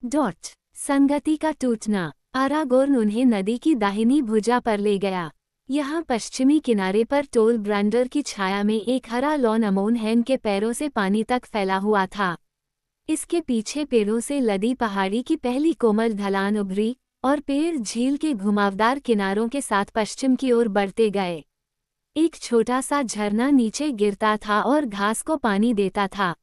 संगति का टूटना। आरागोर्न उन्हें नदी की दाहिनी भुजा पर ले गया। यहाँ पश्चिमी किनारे पर टोल ब्रांडर की छाया में एक हरा लॉन अमोन हैन के पैरों से पानी तक फैला हुआ था। इसके पीछे पेड़ों से लदी पहाड़ी की पहली कोमल ढलान उभरी और पेड़ झील के घुमावदार किनारों के साथ पश्चिम की ओर बढ़ते गए। एक छोटा सा झरना नीचे गिरता था और घास को पानी देता था।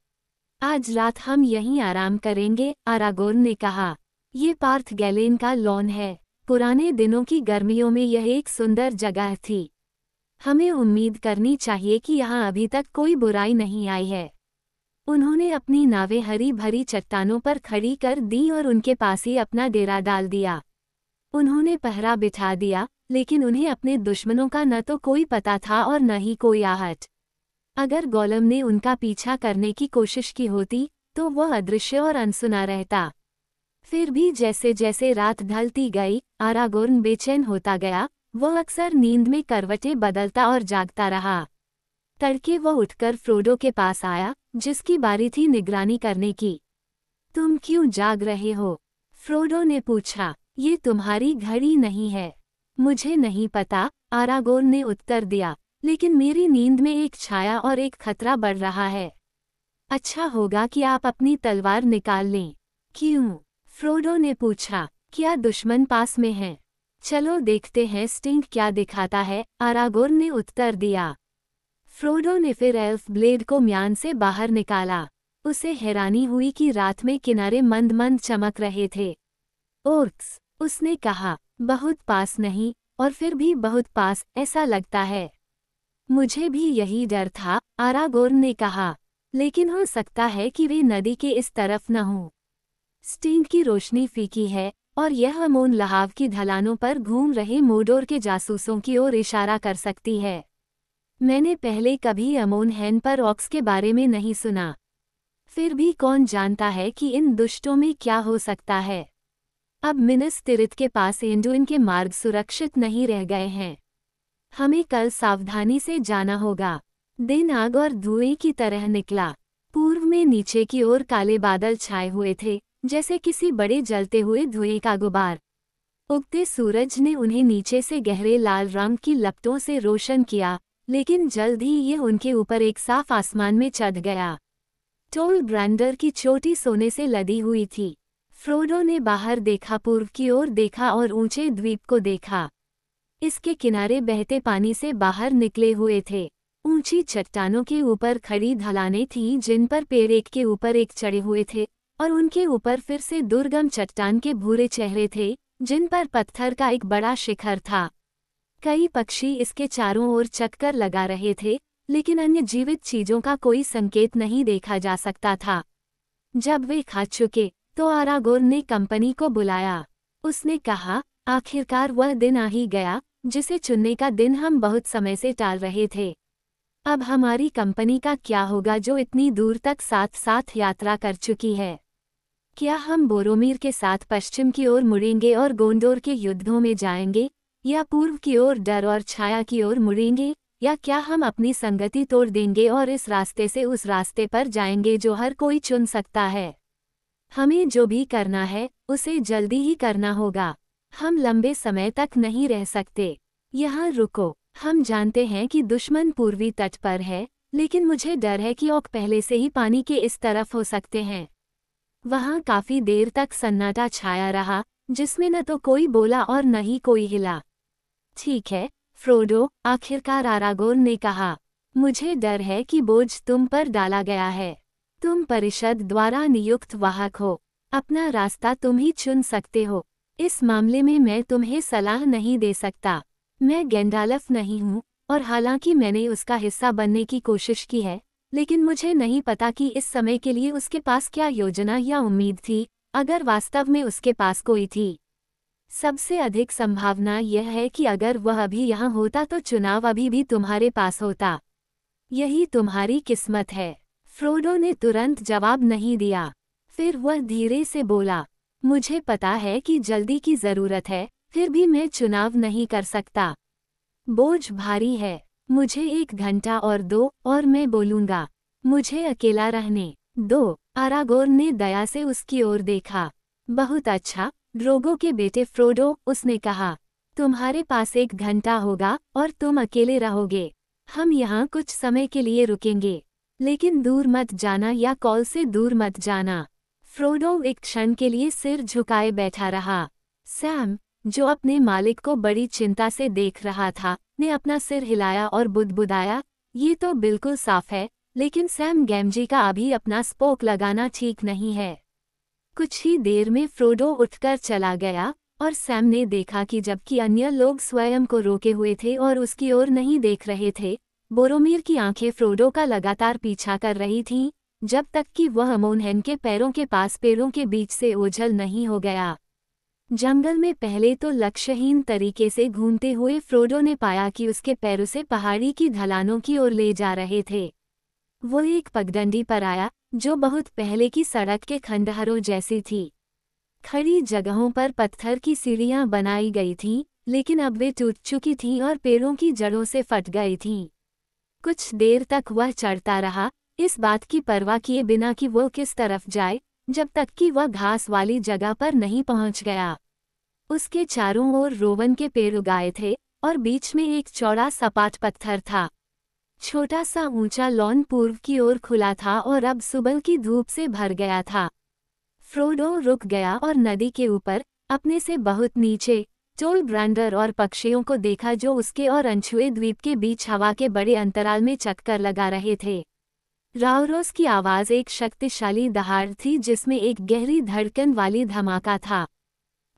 आज रात हम यहीं आराम करेंगे, आरागोर्न ने कहा। ये पार्थ गैलेन का लॉन है। पुराने दिनों की गर्मियों में यह एक सुंदर जगह थी। हमें उम्मीद करनी चाहिए कि यहाँ अभी तक कोई बुराई नहीं आई है। उन्होंने अपनी नावें हरी भरी चट्टानों पर खड़ी कर दी और उनके पास ही अपना डेरा डाल दिया। उन्होंने पहरा बिठा दिया, लेकिन उन्हें अपने दुश्मनों का न तो कोई पता था और न ही कोई आहट। अगर गोलम ने उनका पीछा करने की कोशिश की होती तो वह अदृश्य और अनसुना रहता। फिर भी जैसे जैसे रात ढलती गई, आरागोर्न बेचैन होता गया। वह अक्सर नींद में करवटें बदलता और जागता रहा। तड़के वह उठकर फ्रोडो के पास आया, जिसकी बारी थी निगरानी करने की। तुम क्यों जाग रहे हो? फ्रोडो ने पूछा। ये तुम्हारी घड़ी नहीं है। मुझे नहीं पता, आरागोर्न ने उत्तर दिया, लेकिन मेरी नींद में एक छाया और एक खतरा बढ़ रहा है। अच्छा होगा कि आप अपनी तलवार निकाल लें। क्यों? फ्रोडो ने पूछा। क्या दुश्मन पास में है? चलो देखते हैं स्टिंग क्या दिखाता है, आरागोर्न ने उत्तर दिया। फ्रोडो ने फिर एल्फ ब्लेड को म्यान से बाहर निकाला। उसे हैरानी हुई कि रात में किनारे मंद मंद चमक रहे थे। ओर्क्स, उसने कहा, बहुत पास नहीं, और फिर भी बहुत पास, ऐसा लगता है। मुझे भी यही डर था, आरागोर्न ने कहा, लेकिन हो सकता है कि वे नदी के इस तरफ न हों। स्टिंग की रोशनी फीकी है, और यह अमोन लहाव की ढलानों पर घूम रहे मोडोर के जासूसों की ओर इशारा कर सकती है। मैंने पहले कभी अमोन हैन पर ऑक्स के बारे में नहीं सुना। फिर भी कौन जानता है कि इन दुष्टों में क्या हो सकता है। अब मिनस तिरित के पास एंडुइन के मार्ग सुरक्षित नहीं रह गए हैं। हमें कल सावधानी से जाना होगा। दिन आग और धुएं की तरह निकला। पूर्व में नीचे की ओर काले बादल छाए हुए थे, जैसे किसी बड़े जलते हुए धुएं का गुबार। उगते सूरज ने उन्हें नीचे से गहरे लाल रंग की लपटों से रोशन किया, लेकिन जल्द ही यह उनके ऊपर एक साफ आसमान में चढ़ गया। टोल ब्रांडर की चोटी सोने से लदी हुई थी। फ्रोडो ने बाहर देखा, पूर्व की ओर देखा और ऊंचे द्वीप को देखा। इसके किनारे बहते पानी से बाहर निकले हुए थे। ऊंची चट्टानों के ऊपर खड़ी ढलानें थीं जिन पर पेड़ एक के ऊपर एक चढ़े हुए थे, और उनके ऊपर फिर से दुर्गम चट्टान के भूरे चेहरे थे, जिन पर पत्थर का एक बड़ा शिखर था। कई पक्षी इसके चारों ओर चक्कर लगा रहे थे, लेकिन अन्य जीवित चीजों का कोई संकेत नहीं देखा जा सकता था। जब वे खा चुके तो आरागोर्न ने कंपनी को बुलाया। उसने कहा, आखिरकार वह दिन आ ही गया जिसे चुनने का दिन हम बहुत समय से टाल रहे थे। अब हमारी कंपनी का क्या होगा जो इतनी दूर तक साथ साथ यात्रा कर चुकी है? क्या हम बोरोमीर के साथ पश्चिम की ओर मुड़ेंगे और गोंडोर के युद्धों में जाएंगे, या पूर्व की ओर डर और छाया की ओर मुड़ेंगे, या क्या हम अपनी संगति तोड़ देंगे और इस रास्ते से उस रास्ते पर जाएंगे जो हर कोई चुन सकता है? हमें जो भी करना है उसे जल्दी ही करना होगा। हम लंबे समय तक नहीं रह सकते। यहाँ रुको। हम जानते हैं कि दुश्मन पूर्वी तट पर है, लेकिन मुझे डर है कि ओक पहले से ही पानी के इस तरफ हो सकते हैं। वहाँ काफी देर तक सन्नाटा छाया रहा, जिसमें न तो कोई बोला और न ही कोई हिला। ठीक है, फ्रोडो, आखिरकार आरागोर्न ने कहा, मुझे डर है कि बोझ तुम पर डाला गया है। तुम परिषद द्वारा नियुक्त वाहक हो। अपना रास्ता तुम ही चुन सकते हो। इस मामले में मैं तुम्हें सलाह नहीं दे सकता। मैं गैंडाल्फ नहीं हूँ, और हालांकि मैंने उसका हिस्सा बनने की कोशिश की है, लेकिन मुझे नहीं पता कि इस समय के लिए उसके पास क्या योजना या उम्मीद थी, अगर वास्तव में उसके पास कोई थी। सबसे अधिक संभावना यह है कि अगर वह अभी यहाँ होता तो चुनाव अभी भी तुम्हारे पास होता। यही तुम्हारी किस्मत है। फ्रोडो ने तुरंत जवाब नहीं दिया। फिर वह धीरे से बोला, मुझे पता है कि जल्दी की जरूरत है, फिर भी मैं चुनाव नहीं कर सकता। बोझ भारी है। मुझे 1 घंटा और दो और मैं बोलूँगा। मुझे अकेला रहने दो। आरागोर्न ने दया से उसकी ओर देखा। बहुत अच्छा, ड्रोगो के बेटे फ्रोडो, उसने कहा। तुम्हारे पास 1 घंटा होगा और तुम अकेले रहोगे। हम यहाँ कुछ समय के लिए रुकेंगे, लेकिन दूर मत जाना या कॉल से दूर मत जाना। फ्रोडो एक क्षण के लिए सिर झुकाए बैठा रहा। सैम, जो अपने मालिक को बड़ी चिंता से देख रहा था, ने अपना सिर हिलाया और बुदबुदाया, ये तो बिल्कुल साफ है, लेकिन सैम गैमजी का अभी अपना स्पोक लगाना ठीक नहीं है। कुछ ही देर में फ्रोडो उठकर चला गया और सैम ने देखा कि जबकि अन्य लोग स्वयं को रोके हुए थे और उसकी ओर नहीं देख रहे थे, बोरोमीर की आंखें फ्रोडो का लगातार पीछा कर रही थीं, जब तक कि वह अमोनहेन के पैरों के पास पेड़ों के बीच से ओझल नहीं हो गया। जंगल में पहले तो लक्ष्यहीन तरीके से घूमते हुए फ्रोडो ने पाया कि उसके पैर उसे पहाड़ी की ढलानों की ओर ले जा रहे थे। वो एक पगडंडी पर आया, जो बहुत पहले की सड़क के खंडहरों जैसी थी। खड़ी जगहों पर पत्थर की सीढ़ियां बनाई गई थीं, लेकिन अब वे टूट चुकी थीं और पेड़ों की जड़ों से फट गई थीं। कुछ देर तक वह चढ़ता रहा, इस बात की परवाह किए बिना कि वो किस तरफ जाए, जब तक कि वह घास वाली जगह पर नहीं पहुंच गया। उसके चारों ओर रोवन के पेड़ उगाए थे और बीच में एक चौड़ा सपाट पत्थर था। छोटा सा ऊंचा लॉन पूर्व की ओर खुला था और अब सुबह की धूप से भर गया था। फ्रोडो रुक गया और नदी के ऊपर, अपने से बहुत नीचे, टोल ब्रांडर और पक्षियों को देखा जो उसके और अनछुए द्वीप के बीच हवा के बड़े अंतराल में चक्कर लगा रहे थे। राउरोस की आवाज़ एक शक्तिशाली दहाड़ थी जिसमें एक गहरी धड़कन वाली धमाका था।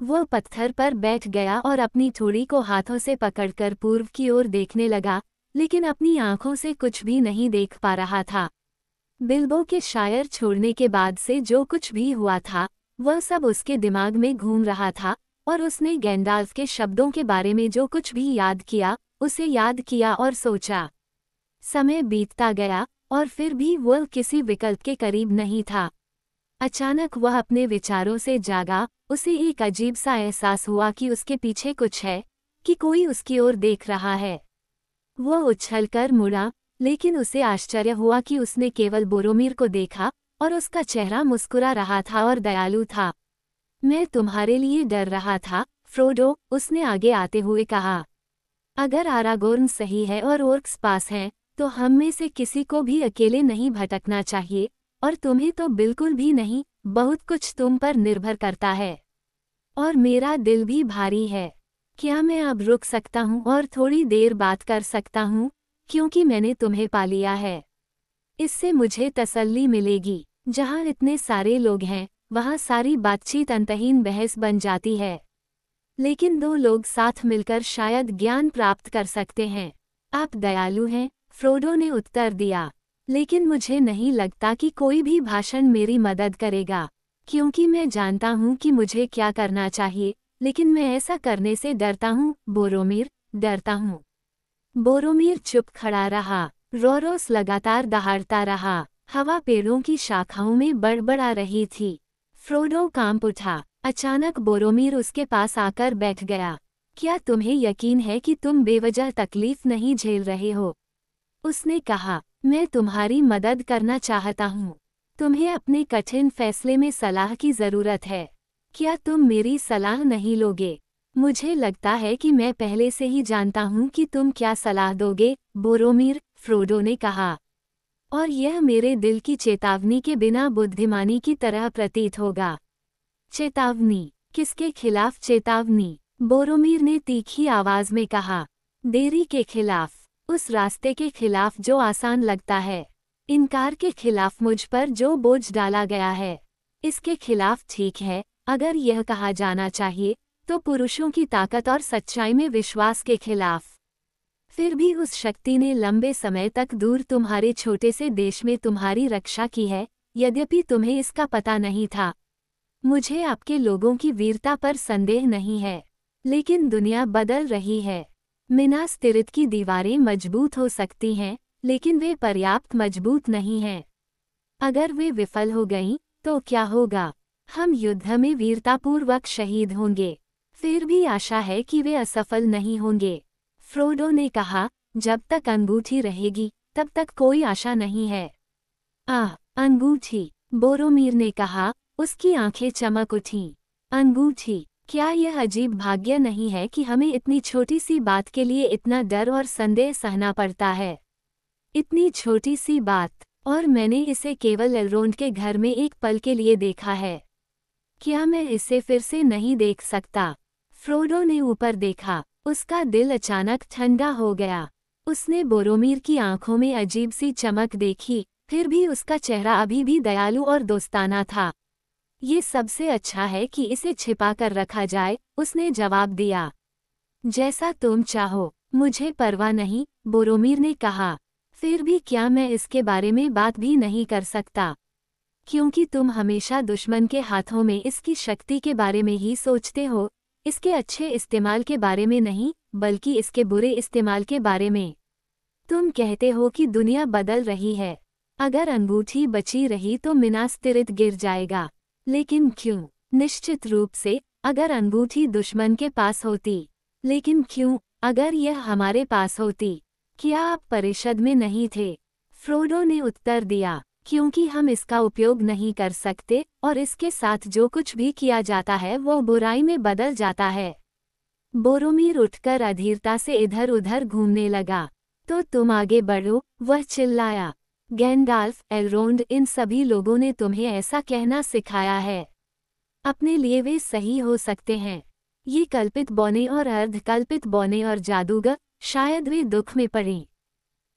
वो पत्थर पर बैठ गया और अपनी थोड़ी को हाथों से पकड़कर पूर्व की ओर देखने लगा, लेकिन अपनी आंखों से कुछ भी नहीं देख पा रहा था। बिल्बो के शायर छोड़ने के बाद से जो कुछ भी हुआ था, वह सब उसके दिमाग में घूम रहा था, और उसने गैंडाल्फ के शब्दों के बारे में जो कुछ भी याद किया, उसे याद किया और सोचा। समय बीतता गया, और फिर भी वह किसी विकल्प के करीब नहीं था। अचानक वह अपने विचारों से जागा, उसे एक अजीब सा एहसास हुआ कि उसके पीछे कुछ है, कि कोई उसकी ओर देख रहा है। वह उछलकर मुड़ा, लेकिन उसे आश्चर्य हुआ कि उसने केवल बोरोमीर को देखा, और उसका चेहरा मुस्कुरा रहा था और दयालु था। मैं तुम्हारे लिए डर रहा था, फ्रोडो, उसने आगे आते हुए कहा। अगर आरागोर्न सही है और ओर्क्स पास हैं, तो हम में से किसी को भी अकेले नहीं भटकना चाहिए, और तुम्हें तो बिल्कुल भी नहीं, बहुत कुछ तुम पर निर्भर करता है। और मेरा दिल भी भारी है। क्या मैं अब रुक सकता हूँ और थोड़ी देर बात कर सकता हूँ, क्योंकि मैंने तुम्हें पा लिया है। इससे मुझे तसल्ली मिलेगी। जहाँ इतने सारे लोग हैं, वहाँ सारी बातचीत अंतहीन बहस बन जाती है। लेकिन 2 लोग साथ मिलकर शायद ज्ञान प्राप्त कर सकते हैं। आप दयालु हैं, फ्रोडो ने उत्तर दिया। लेकिन मुझे नहीं लगता कि कोई भी भाषण मेरी मदद करेगा, क्योंकि मैं जानता हूँ कि मुझे क्या करना चाहिए, लेकिन मैं ऐसा करने से डरता हूँ, बोरोमीर, डरता हूँ। बोरोमीर चुप खड़ा रहा। रोरोस लगातार दहाड़ता रहा। हवा पेड़ों की शाखाओं में बड़बड़ा रही थी। फ्रोडो कांप उठा। अचानक बोरोमीर उसके पास आकर बैठ गया। क्या तुम्हें यकीन है कि तुम बेवजह तकलीफ नहीं झेल रहे हो? उसने कहा, मैं तुम्हारी मदद करना चाहता हूँ। तुम्हें अपने कठिन फैसले में सलाह की ज़रूरत है। क्या तुम मेरी सलाह नहीं लोगे? मुझे लगता है कि मैं पहले से ही जानता हूँ कि तुम क्या सलाह दोगे, बोरोमीर, फ्रोडो ने कहा। और यह मेरे दिल की चेतावनी के बिना बुद्धिमानी की तरह प्रतीत होगा। चेतावनी? किसके खिलाफ चेतावनी? बोरोमीर ने तीखी आवाज में कहा। देरी के खिलाफ, उस रास्ते के खिलाफ जो आसान लगता है, इनकार के खिलाफ मुझ पर जो बोझ डाला गया है, इसके खिलाफ। ठीक है, अगर यह कहा जाना चाहिए, तो पुरुषों की ताकत और सच्चाई में विश्वास के खिलाफ। फिर भी उस शक्ति ने लंबे समय तक दूर तुम्हारे छोटे से देश में तुम्हारी रक्षा की है, यद्यपि तुम्हें इसका पता नहीं था। मुझे आपके लोगों की वीरता पर संदेह नहीं है, लेकिन दुनिया बदल रही है। मिनास तिरित की दीवारें मजबूत हो सकती हैं, लेकिन वे पर्याप्त मजबूत नहीं हैं। अगर वे विफल हो गईं, तो क्या होगा? हम युद्ध में वीरतापूर्वक शहीद होंगे, फिर भी आशा है कि वे असफल नहीं होंगे। फ्रोडो ने कहा, जब तक अंगूठी रहेगी, तब तक कोई आशा नहीं है। आह, अंगूठी, बोरोमीर ने कहा, उसकी आंखें चमक उठीं। अंगूठी, क्या यह अजीब भाग्य नहीं है कि हमें इतनी छोटी सी बात के लिए इतना डर और संदेह सहना पड़ता है। इतनी छोटी सी बात, और मैंने इसे केवल एल्रोंड के घर में एक पल के लिए देखा है। क्या मैं इसे फिर से नहीं देख सकता? फ्रोडो ने ऊपर देखा। उसका दिल अचानक ठंडा हो गया। उसने बोरोमीर की आंखों में अजीब सी चमक देखी, फिर भी उसका चेहरा अभी भी दयालु और दोस्ताना था। ये सबसे अच्छा है कि इसे छिपा कर रखा जाए, उसने जवाब दिया। जैसा तुम चाहो, मुझे परवाह नहीं, बोरोमीर ने कहा। फिर भी क्या मैं इसके बारे में बात भी नहीं कर सकता? क्योंकि तुम हमेशा दुश्मन के हाथों में इसकी शक्ति के बारे में ही सोचते हो, इसके अच्छे इस्तेमाल के बारे में नहीं, बल्कि इसके बुरे इस्तेमाल के बारे में। तुम कहते हो कि दुनिया बदल रही है। अगर अंगूठी बची रही तो मिनास तिरित गिर जाएगा। लेकिन क्यों? निश्चित रूप से, अगर अंगूठी दुश्मन के पास होती। लेकिन क्यों, अगर यह हमारे पास होती? क्या आप परिषद में नहीं थे? फ्रोडो ने उत्तर दिया, क्योंकि हम इसका उपयोग नहीं कर सकते और इसके साथ जो कुछ भी किया जाता है वो बुराई में बदल जाता है। बोरोमीर उठकर अधीरता से इधर उधर घूमने लगा। तो तुम आगे बढ़ो, वह चिल्लाया। गैंडाल्फ, एल्रोंड, इन सभी लोगों ने तुम्हें ऐसा कहना सिखाया है। अपने लिए वे सही हो सकते हैं। ये कल्पित बौने और अर्धकल्पित बौने और जादूगर, शायद वे दुख में पड़ें।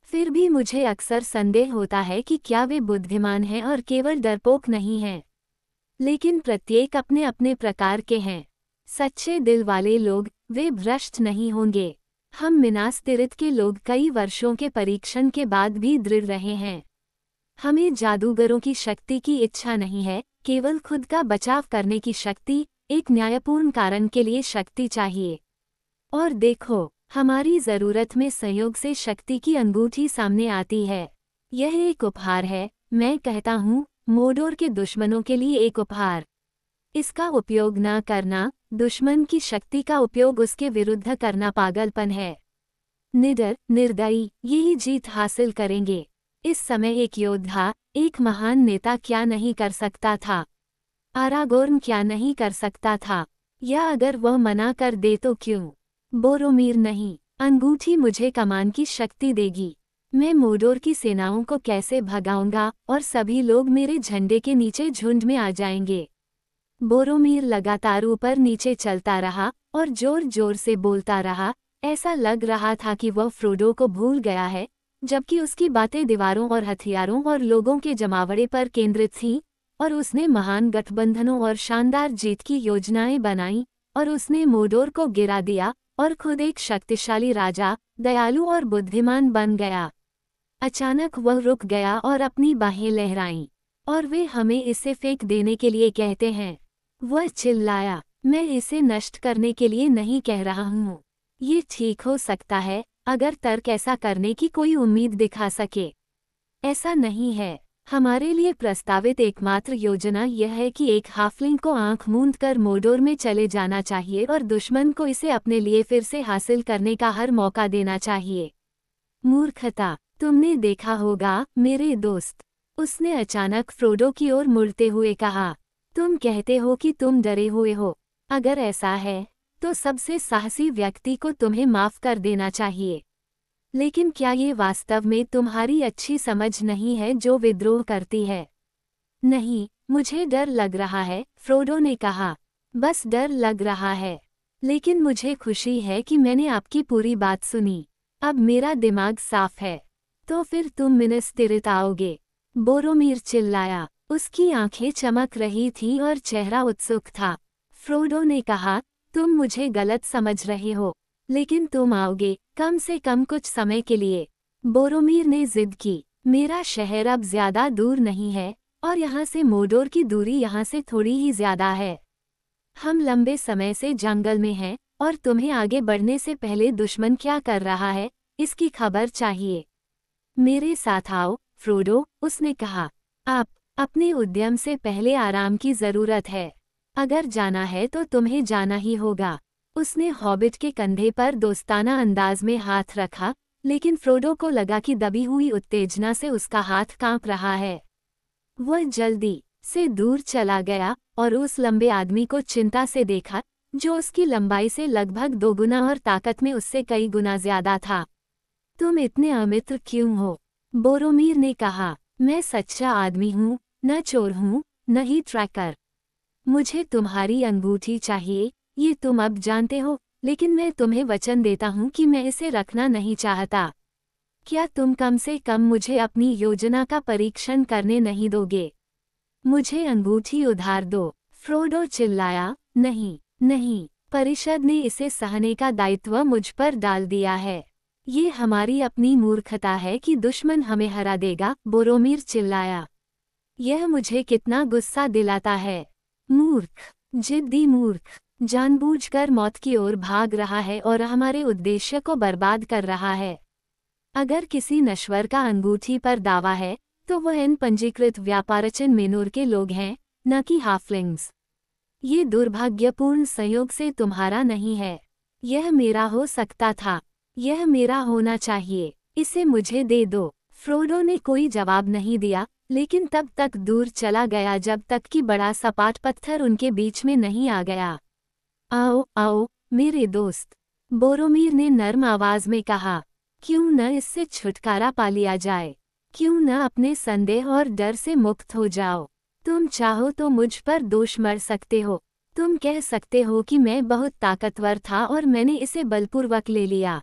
फिर भी मुझे अक्सर संदेह होता है कि क्या वे बुद्धिमान हैं और केवल डरपोक नहीं हैं। लेकिन प्रत्येक अपने अपने प्रकार के हैं। सच्चे दिल वाले लोग, वे भ्रष्ट नहीं होंगे। हम मिनास तिरित के लोग कई वर्षों के परीक्षण के बाद भी दृढ़ रहे हैं। हमें जादूगरों की शक्ति की इच्छा नहीं है, केवल खुद का बचाव करने की शक्ति, एक न्यायपूर्ण कारण के लिए शक्ति चाहिए। और देखो, हमारी ज़रूरत में संयोग से शक्ति की अंगूठी सामने आती है। यह एक उपहार है, मैं कहता हूँ, मोडोर के दुश्मनों के लिए एक उपहार। इसका उपयोग न करना, दुश्मन की शक्ति का उपयोग उसके विरुद्ध करना पागलपन है। निडर, निर्दयी, यही जीत हासिल करेंगे। इस समय एक योद्धा, एक महान नेता क्या नहीं कर सकता था? आरागोर्न क्या नहीं कर सकता था? या अगर वह मना कर दे तो क्यों? बोरोमीर नहीं, अंगूठी मुझे कमान की शक्ति देगी। मैं मोडोर की सेनाओं को कैसे भगाऊंगा और सभी लोग मेरे झंडे के नीचे झुंड में आ जाएंगे। बोरोमीर लगातार ऊपर नीचे चलता रहा और जोर जोर से बोलता रहा। ऐसा लग रहा था कि वह फ्रोडो को भूल गया है, जबकि उसकी बातें दीवारों और हथियारों और लोगों के जमावड़े पर केंद्रित थीं, और उसने महान गठबंधनों और शानदार जीत की योजनाएं बनाईं, और उसने मोडोर को गिरा दिया और खुद एक शक्तिशाली राजा, दयालु और बुद्धिमान बन गया। अचानक वह रुक गया और अपनी बाहें लहराईं। और वे हमें इसे फेंक देने के लिए कहते हैं। वह चिल्लाया, मैं इसे नष्ट करने के लिए नहीं कह रहा हूँ। ये ठीक हो सकता है, अगर तर्क ऐसा करने की कोई उम्मीद दिखा सके। ऐसा नहीं है। हमारे लिए प्रस्तावित एकमात्र योजना यह है कि एक हाफलिंग को आंख मूंद कर मोडोर में चले जाना चाहिए और दुश्मन को इसे अपने लिए फिर से हासिल करने का हर मौका देना चाहिए। मूर्खता, तुमने देखा होगा, मेरे दोस्त, उसने अचानक फ्रोडो की ओर मुड़ते हुए कहा। तुम कहते हो कि तुम डरे हुए हो। अगर ऐसा है, तो सबसे साहसी व्यक्ति को तुम्हें माफ कर देना चाहिए। लेकिन क्या ये वास्तव में तुम्हारी अच्छी समझ नहीं है जो विद्रोह करती है? नहीं, मुझे डर लग रहा है, फ्रोडो ने कहा। बस डर लग रहा है। लेकिन मुझे खुशी है कि मैंने आपकी पूरी बात सुनी। अब मेरा दिमाग साफ है। तो फिर तुम मिनास तिरित आओगे? बोरोमीर चिल्लाया। उसकी आंखें चमक रही थीं और चेहरा उत्सुक था। फ्रोडो ने कहा, तुम मुझे गलत समझ रहे हो, लेकिन तुम आओगे, कम से कम कुछ समय के लिए। बोरोमीर ने जिद की। मेरा शहर अब ज्यादा दूर नहीं है, और यहाँ से मोडोर की दूरी यहाँ से थोड़ी ही ज्यादा है। हम लंबे समय से जंगल में हैं, और तुम्हें आगे बढ़ने से पहले दुश्मन क्या कर रहा है, इसकी खबर चाहिए। मेरे साथ आओ, फ्रोडो, उसने कहा। आप अपने उद्यम से पहले आराम की जरूरत है। अगर जाना है तो तुम्हें जाना ही होगा। उसने हॉबिट के कंधे पर दोस्ताना अंदाज में हाथ रखा, लेकिन फ्रोडो को लगा कि दबी हुई उत्तेजना से उसका हाथ कांप रहा है। वह जल्दी से दूर चला गया और उस लंबे आदमी को चिंता से देखा, जो उसकी लंबाई से लगभग 2 गुना और ताकत में उससे कई गुना ज्यादा था। तुम इतने अमित्र क्यों हो? बोरोमीर ने कहा। मैं सच्चा आदमी हूँ, न चोर हूँ, न ही ट्रैकर। मुझे तुम्हारी अंगूठी चाहिए, ये तुम अब जानते हो, लेकिन मैं तुम्हें वचन देता हूँ कि मैं इसे रखना नहीं चाहता। क्या तुम कम से कम मुझे अपनी योजना का परीक्षण करने नहीं दोगे? मुझे अंगूठी उधार दो। फ्रोडो चिल्लाया। नहीं, नहीं, परिषद ने इसे सहने का दायित्व मुझ पर डाल दिया है। ये हमारी अपनी मूर्खता है कि दुश्मन हमें हरा देगा, बोरोमीर चिल्लाया। यह मुझे कितना गुस्सा दिलाता है। मूर्ख, जिद्दी मूर्ख, जानबूझकर मौत की ओर भाग रहा है और हमारे उद्देश्य को बर्बाद कर रहा है। अगर किसी नश्वर का अंगूठी पर दावा है, तो वह इन पंजीकृत व्यापारचन मेनोर के लोग हैं, न कि हाफलिंग्स। ये दुर्भाग्यपूर्ण संयोग से तुम्हारा नहीं है। यह मेरा हो सकता था। यह मेरा होना चाहिए। इसे मुझे दे दो। फ्रोडो ने कोई जवाब नहीं दिया, लेकिन तब तक दूर चला गया जब तक कि बड़ा सपाट पत्थर उनके बीच में नहीं आ गया। आओ, आओ, मेरे दोस्त, बोरोमीर ने नर्म आवाज में कहा। क्यों न इससे छुटकारा पा लिया जाए? क्यों न अपने संदेह और डर से मुक्त हो जाओ? तुम चाहो तो मुझ पर दोष मढ़ सकते हो। तुम कह सकते हो कि मैं बहुत ताकतवर था और मैंने इसे बलपूर्वक ले लिया।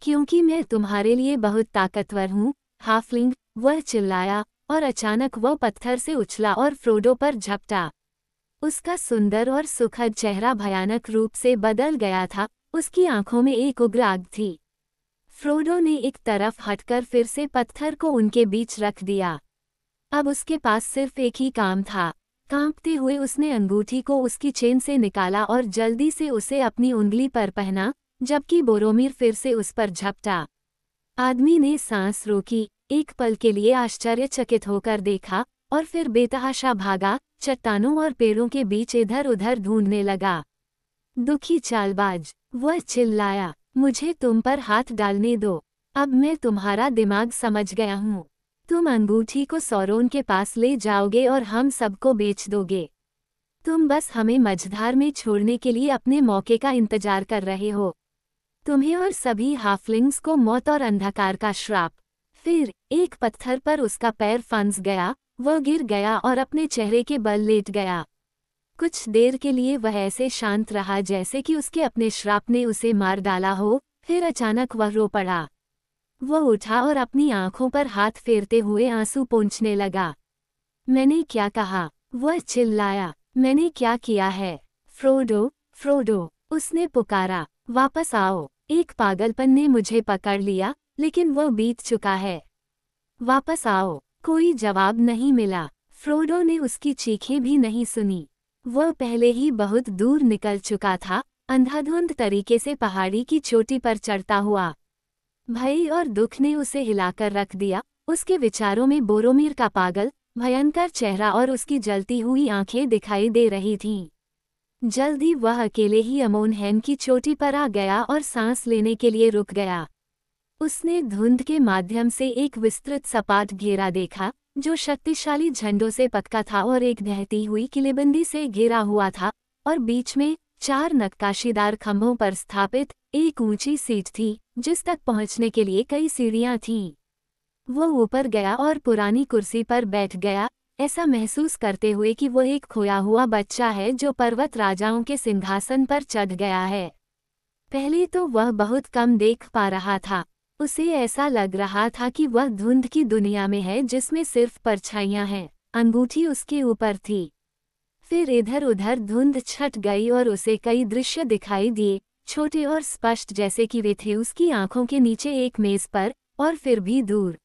क्योंकि मैं तुम्हारे लिए बहुत ताकतवर हूँ, हाफलिंग, वह चिल्लाया, और अचानक वह पत्थर से उछला और फ्रोडो पर झपटा। उसका सुंदर और सुखद चेहरा भयानक रूप से बदल गया था, उसकी आंखों में एक उग्र आग थी। फ्रोडो ने एक तरफ हटकर फिर से पत्थर को उनके बीच रख दिया। अब उसके पास सिर्फ एक ही काम था। कांपते हुए उसने अंगूठी को उसकी चेन से निकाला और जल्दी से उसे अपनी उंगली पर पहना, जबकि बोरोमीर फिर से उस पर झपटा। आदमी ने सांस रोकी, एक पल के लिए आश्चर्यचकित होकर देखा, और फिर बेतहाशा भागा, चट्टानों और पेड़ों के बीच इधर उधर ढूंढने लगा। दुखी चालबाज, वह चिल्लाया, मुझे तुम पर हाथ डालने दो। अब मैं तुम्हारा दिमाग समझ गया हूँ। तुम अंगूठी को सौरोन के पास ले जाओगे और हम सबको बेच दोगे। तुम बस हमें मझधार में छोड़ने के लिए अपने मौके का इंतजार कर रहे हो। तुम्हें और सभी हाफलिंग्स को मौत और अंधकार का श्राप। फिर एक पत्थर पर उसका पैर फंस गया, वह गिर गया और अपने चेहरे के बल लेट गया। कुछ देर के लिए वह ऐसे शांत रहा जैसे कि उसके अपने श्राप ने उसे मार डाला हो, फिर अचानक वह रो पड़ा। वह उठा और अपनी आंखों पर हाथ फेरते हुए आंसू पोंछने लगा। मैंने क्या कहा? वह चिल्लाया। मैंने क्या किया है? फ्रोडो, फ्रोडो, उसने पुकारा, वापस आओ। एक पागलपन ने मुझे पकड़ लिया, लेकिन वह बीत चुका है। वापस आओ। कोई जवाब नहीं मिला। फ्रोडो ने उसकी चीखें भी नहीं सुनी। वह पहले ही बहुत दूर निकल चुका था, अंधाधुंध तरीके से पहाड़ी की चोटी पर चढ़ता हुआ। भय और दुख ने उसे हिलाकर रख दिया। उसके विचारों में बोरोमीर का पागल, भयंकर चेहरा और उसकी जलती हुई आंखें दिखाई दे रही थीं। जल्दी वह अकेले ही अमोनहेम की चोटी पर आ गया और सांस लेने के लिए रुक गया। उसने धुंध के माध्यम से एक विस्तृत सपाट घेरा देखा, जो शक्तिशाली झंडों से पक्का था और एक ढहती हुई किलेबंदी से घिरा हुआ था, और बीच में 4 नक्काशीदार खंभों पर स्थापित एक ऊंची सीट थी, जिस तक पहुंचने के लिए कई सीढ़ियां थीं। वह ऊपर गया और पुरानी कुर्सी पर बैठ गया, ऐसा महसूस करते हुए कि वह एक खोया हुआ बच्चा है जो पर्वत राजाओं के सिंहासन पर चढ़ गया है। पहले तो वह बहुत कम देख पा रहा था। उसे ऐसा लग रहा था कि वह धुंध की दुनिया में है जिसमें सिर्फ परछाइयां हैं। अंगूठी उसके ऊपर थी। फिर इधर उधर धुंध छट गई और उसे कई दृश्य दिखाई दिए, छोटे और स्पष्ट जैसे कि वे थे उसकी आंखों के नीचे एक मेज पर, और फिर भी दूर।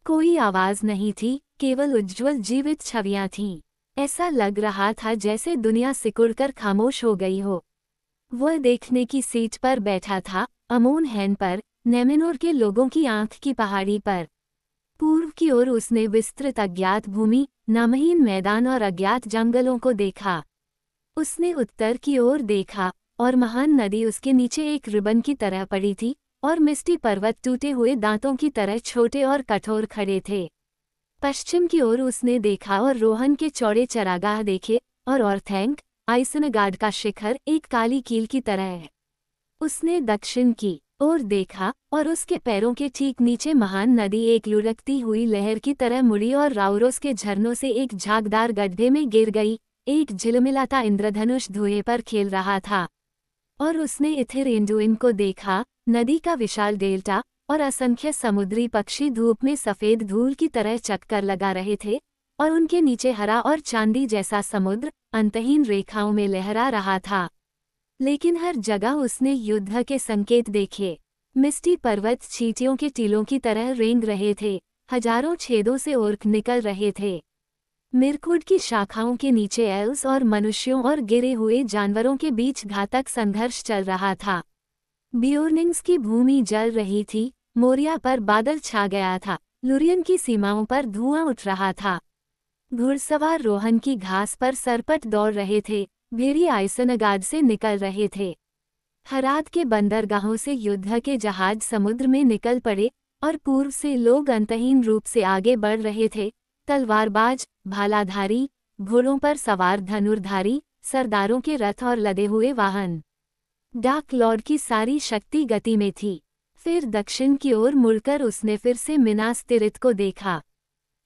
कोई आवाज नहीं थी, केवल उज्ज्वल जीवित छवियां थीं। ऐसा लग रहा था जैसे दुनिया सिकुड़कर खामोश हो गई हो। वह देखने की सीट पर बैठा था, अमोनहेम पर, नेमेनोर के लोगों की आंख की पहाड़ी पर। पूर्व की ओर उसने विस्तृत अज्ञात भूमि, नामहीन मैदान और अज्ञात जंगलों को देखा। उसने उत्तर की ओर देखा, और महान नदी उसके नीचे एक रिबन की तरह पड़ी थी, और मिस्टी पर्वत टूटे हुए दांतों की तरह छोटे और कठोर खड़े थे। पश्चिम की ओर उसने देखा और रोहन के चौड़े चरागाह देखे और ऑर्थैंक आइसनगार्ड का शिखर एक काली कील की तरह है। उसने दक्षिण की ओर देखा और उसके पैरों के ठीक नीचे महान नदी एक लुढ़कती हुई लहर की तरह मुड़ी और राउरोस के झरनों से एक झागदार गड्ढे में गिर गई। एक झिलमिलाता इंद्रधनुष धुएं पर खेल रहा था और उसने इथिर एंडुइन को देखा, नदी का विशाल डेल्टा और असंख्य समुद्री पक्षी धूप में सफेद धूल की तरह चक्कर लगा रहे थे और उनके नीचे हरा और चांदी जैसा समुद्र अंतहीन रेखाओं में लहरा रहा था। लेकिन हर जगह उसने युद्ध के संकेत देखे। मिस्टी पर्वत चींटियों के टीलों की तरह रेंग रहे थे, हजारों छेदों से ओर्क निकल रहे थे। मिरकुड की शाखाओं के नीचे एल्स और मनुष्यों और गिरे हुए जानवरों के बीच घातक संघर्ष चल रहा था। ब्योर्निंग्स की भूमि जल रही थी, मोरिया पर बादल छा गया था, लुरियन की सीमाओं पर धुआं उठ रहा था। घुड़सवार रोहन की घास पर सरपट दौड़ रहे थे, भेड़िए आइसनगार्ड से निकल रहे थे। हरात के बंदरगाहों से युद्ध के जहाज समुद्र में निकल पड़े और पूर्व से लोग अंतहीन रूप से आगे बढ़ रहे थे। तलवारबाज, भालाधारी, घोड़ों पर सवार धनुर्धारी, सरदारों के रथ और लदे हुए वाहन। डार्क लॉर्ड की सारी शक्ति गति में थी। फिर दक्षिण की ओर मुड़कर उसने फिर से मिनास तिरित को देखा।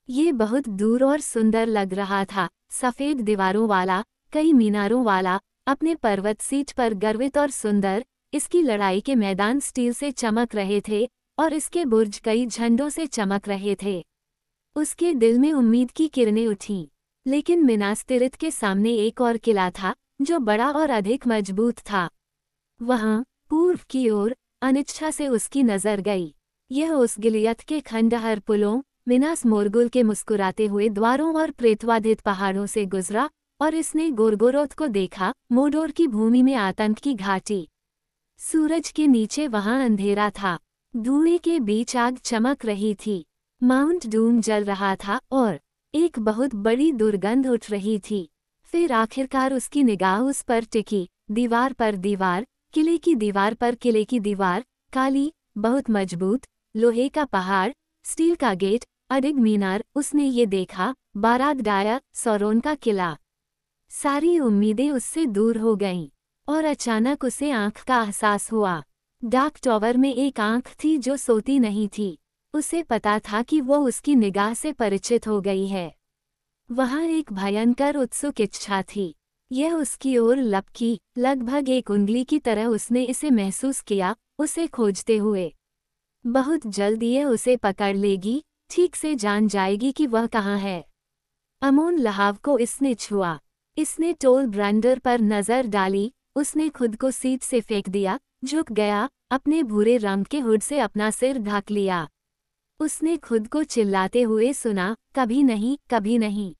ये बहुत दूर और सुंदर लग रहा था, सफ़ेद दीवारों वाला, कई मीनारों वाला, अपने पर्वत सीट पर गर्वित और सुंदर। इसकी लड़ाई के मैदान स्टील से चमक रहे थे और इसके बुर्ज कई झंडों से चमक रहे थे। उसके दिल में उम्मीद की किरणें उठीं। लेकिन मिनास तिरित के सामने एक और किला था जो बड़ा और अधिक मजबूत था। वहाँ पूर्व की ओर अनिच्छा से उसकी नजर गई। यह उस गिलियत के खंडहर पुलों, मिनास मोरगुल के मुस्कुराते हुए द्वारों और प्रेतवाधित पहाड़ों से गुजरा और इसने गोरगोरोथ को देखा, मोडोर की भूमि में आतंक की घाटी। सूरज के नीचे वहां अंधेरा था, धुएं के बीच आग चमक रही थी, माउंट डूम जल रहा था और एक बहुत बड़ी दुर्गंध उठ रही थी। फिर आखिरकार उसकी निगाह उस पर टिकी, दीवार पर दीवार, किले की दीवार पर किले की दीवार, काली, बहुत मजबूत, लोहे का पहाड़, स्टील का गेट, अडिग मीनार। उसने ये देखा, बाराद डाया, सौरोन का किला। सारी उम्मीदें उससे दूर हो गईं और अचानक उसे आंख का एहसास हुआ। डार्क टॉवर में एक आंख थी जो सोती नहीं थी। उसे पता था कि वो उसकी निगाह से परिचित हो गई है। वहाँ एक भयंकर उत्सुक इच्छा थी। यह उसकी ओर लपकी, लगभग एक उंगली की तरह उसने इसे महसूस किया, उसे खोजते हुए। बहुत जल्द ये उसे पकड़ लेगी, ठीक से जान जाएगी कि वह कहाँ है। अमोन लहाव को इसने छुआ। इसने टोल ब्रांडर पर नजर डाली, उसने खुद को सीट से फेंक दिया, झुक गया, अपने भूरे रंग के हुड से अपना सिर ढक लिया। उसने खुद को चिल्लाते हुए सुना, कभी नहीं, कभी नहीं।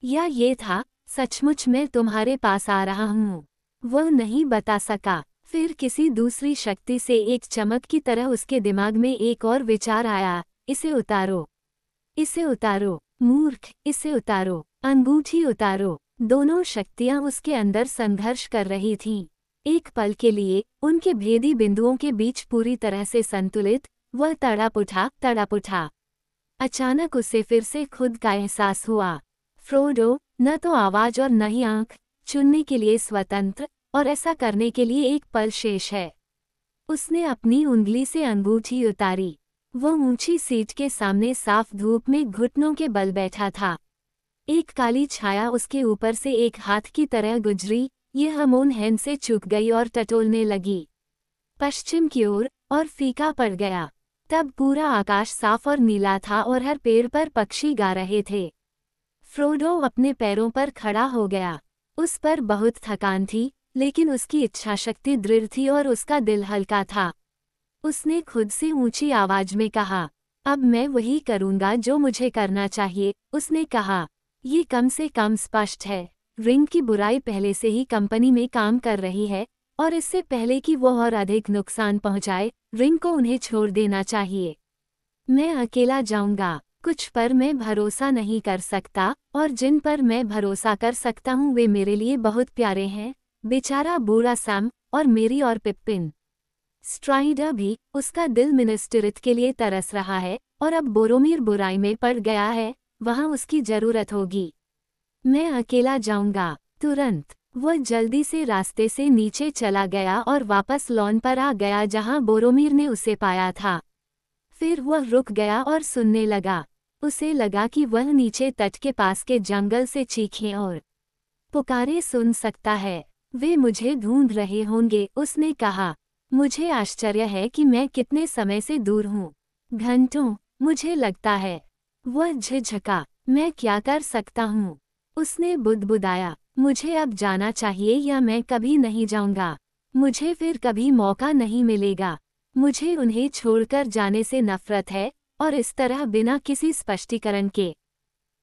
या ये था, सचमुच मैं तुम्हारे पास आ रहा हूँ। वह नहीं बता सका। फिर किसी दूसरी शक्ति से एक चमक की तरह उसके दिमाग में एक और विचार आया, इसे उतारो, इसे उतारो, मूर्ख, इसे उतारो, अंगूठी उतारो। दोनों शक्तियां उसके अंदर संघर्ष कर रही थीं। एक पल के लिए, उनके भेदी बिंदुओं के बीच पूरी तरह से संतुलित, वह तड़प उठा। अचानक उसे फिर से खुद का एहसास हुआ। फ्रोडो, न तो आवाज और न ही आंख, चुनने के लिए स्वतंत्र, और ऐसा करने के लिए एक पल शेष है। उसने अपनी उंगली से अंगूठी उतारी। वह ऊंची सीट के सामने साफ धूप में घुटनों के बल बैठा था। एक काली छाया उसके ऊपर से एक हाथ की तरह गुजरी, यह अमोन हैन से चूक गई और टटोलने लगी पश्चिम की ओर, और फीका पड़ गया। तब पूरा आकाश साफ और नीला था और हर पेड़ पर पक्षी गा रहे थे। फ्रोडो अपने पैरों पर खड़ा हो गया। उस पर बहुत थकान थी, लेकिन उसकी इच्छाशक्ति दृढ़ थी और उसका दिल हल्का था। उसने खुद से ऊंची आवाज में कहा, अब मैं वही करूंगा जो मुझे करना चाहिए। उसने कहा, ये कम से कम स्पष्ट है, रिंग की बुराई पहले से ही कंपनी में काम कर रही है, और इससे पहले कि वो और अधिक नुकसान पहुंचाए, रिंग को उन्हें छोड़ देना चाहिए। मैं अकेला जाऊंगा। कुछ पर मैं भरोसा नहीं कर सकता, और जिन पर मैं भरोसा कर सकता हूँ वे मेरे लिए बहुत प्यारे हैं, बेचारा बूढ़ा सैम, और मेरी और पिप्पिन। स्ट्राइडर भी, उसका दिल मिनिस्टरित के लिए तरस रहा है, और अब बोरोमीर बुराई में पड़ गया है, वहाँ उसकी जरूरत होगी। मैं अकेला जाऊंगा। तुरंत वह जल्दी से रास्ते से नीचे चला गया और वापस लॉन पर आ गया जहां बोरोमीर ने उसे पाया था। फिर वह रुक गया और सुनने लगा। उसे लगा कि वह नीचे तट के पास के जंगल से चीखें और पुकारे सुन सकता है। वे मुझे ढूंढ रहे होंगे, उसने कहा। मुझे आश्चर्य है कि मैं कितने समय से दूर हूँ। घंटों, मुझे लगता है। वह झिझका। मैं क्या कर सकता हूँ? उसने बुदबुदाया। मुझे अब जाना चाहिए या मैं कभी नहीं जाऊंगा। मुझे फिर कभी मौका नहीं मिलेगा। मुझे उन्हें छोड़कर जाने से नफरत है, और इस तरह बिना किसी स्पष्टीकरण के।